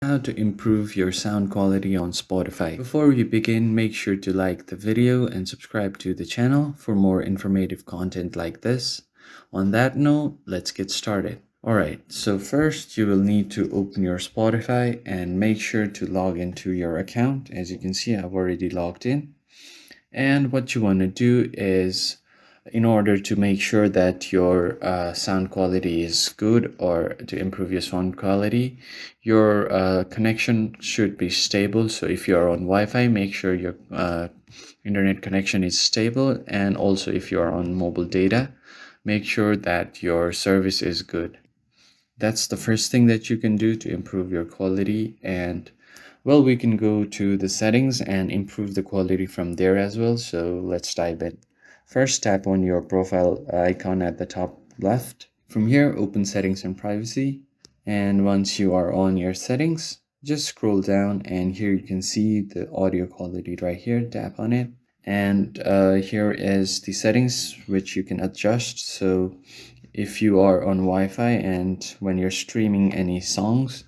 How to improve your sound quality on Spotify. Before we begin, make sure to like the video and subscribe to the channel for more informative content like this. On that note, let's get started. Alright, so first you will need to open your Spotify and make sure to log into your account. As you can see, I've already logged in. And what you want to do is, in order to make sure that your sound quality is good, or to improve your sound quality, your connection should be stable. So if you're on Wi-Fi, make sure your internet connection is stable. And also if you're on mobile data, make sure that your service is good. That's the first thing that you can do to improve your quality. And well, we can go to the settings and improve the quality from there as well. So let's dive in. First, tap on your profile icon at the top left. From here, open settings and privacy. And once you are on your settings, just scroll down, and here you can see the audio quality right here. Tap on it. And here is the settings which you can adjust. So if you are on Wi-Fi and when you're streaming any songs,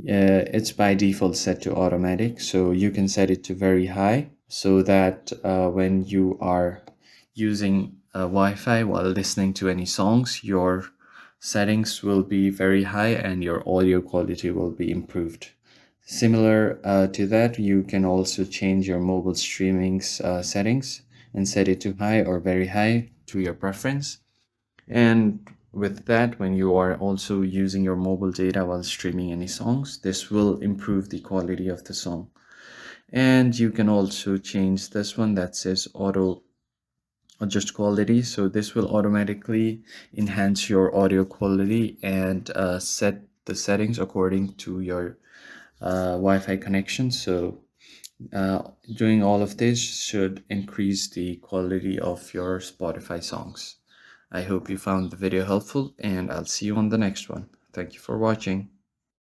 it's by default set to automatic, so you can set it to very high so that when you are using Wi-Fi while listening to any songs, your settings will be very high and your audio quality will be improved. Similar to that, you can also change your mobile streaming settings and set it to high or very high to your preference. And with that, when you are also using your mobile data while streaming any songs, this will improve the quality of the song. And you can also change this one that says auto adjust quality. So this will automatically enhance your audio quality and set the settings according to your Wi-Fi connection. So doing all of this should increase the quality of your Spotify songs. I hope you found the video helpful, and I'll see you on the next one. Thank you for watching.